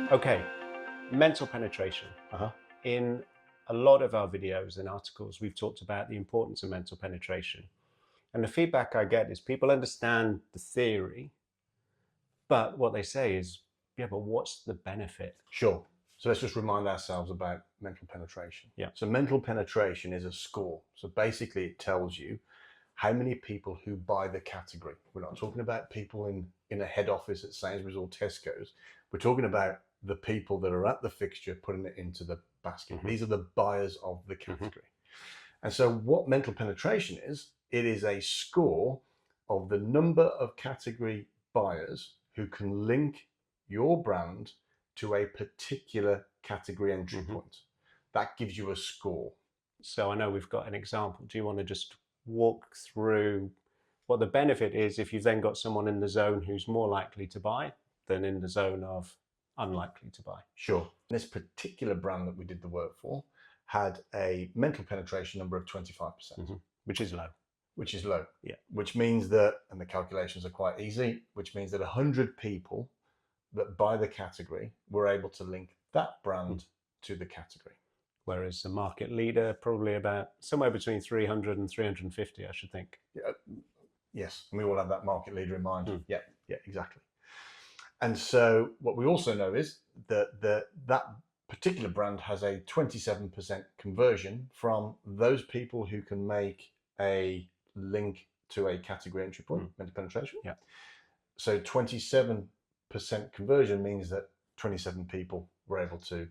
Okay, mental penetration. Uh-huh. In a lot of our videos and articles, we've talked about the importance of mental penetration. And the feedback I get is people understand the theory, but what they say is, yeah, but what's the benefit? Sure. So let's just remind ourselves about mental penetration. Yeah. So mental penetration is a score. So basically it tells you how many people who buy the category. We're not talking about people in a head office at Sainsbury's or Tesco's. We're talking about the people that are at the fixture putting it into the basket. Mm-hmm. These are the buyers of the category. And so what mental penetration is, it is a score of the number of category buyers who can link your brand to a particular category entry point. That gives you a score. So I know we've got an example. Do you want to just walk through what the benefit is if you've then got someone in the zone who's more likely to buy than in the zone of unlikely to buy? Sure. This particular brand that we did the work for had a mental penetration number of 25%. Which is low. Which is low. Yeah. Which means that, and the calculations are quite easy, which means that 100 people that buy the category were able to link that brand to the category. Whereas the market leader, probably about somewhere between 300 and 350, I should think. Yeah, yes, and we all have that market leader in mind. Yeah, exactly. And so what we also know is that that particular brand has a 27% conversion from those people who can make a link to a category entry point, mental penetration. Yeah. So 27% conversion means that 27 people were able to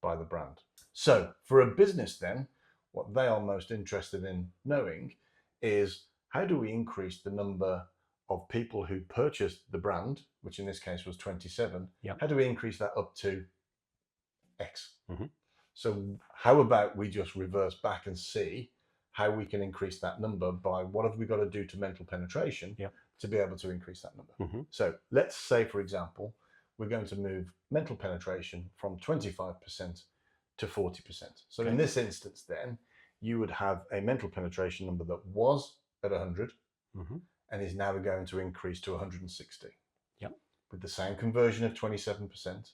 buy the brand. So for a business then, what they are most interested in knowing is how do we increase the number of people who purchased the brand, which in this case was 27, how do we increase that up to X? So how about we just reverse back and see how we can increase that number by what have we got to do to mental penetration to be able to increase that number. So let's say, for example, we're going to move mental penetration from 25% to 40%. So in this instance then, you would have a mental penetration number that was at 100 and is now going to increase to 160. With the same conversion of 27%,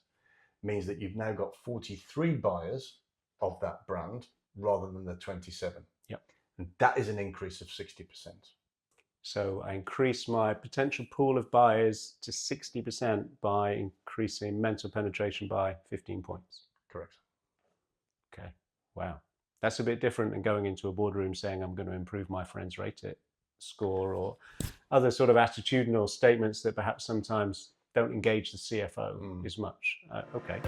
means that you've now got 43 buyers of that brand rather than the 27. And that is an increase of 60%. So I increase my potential pool of buyers to 60% by increasing mental penetration by 15 points. Correct. Okay. Wow. That's a bit different than going into a boardroom saying I'm going to improve my friend's rate it score or other sort of attitudinal statements that perhaps sometimes don't engage the CFO as much. Okay.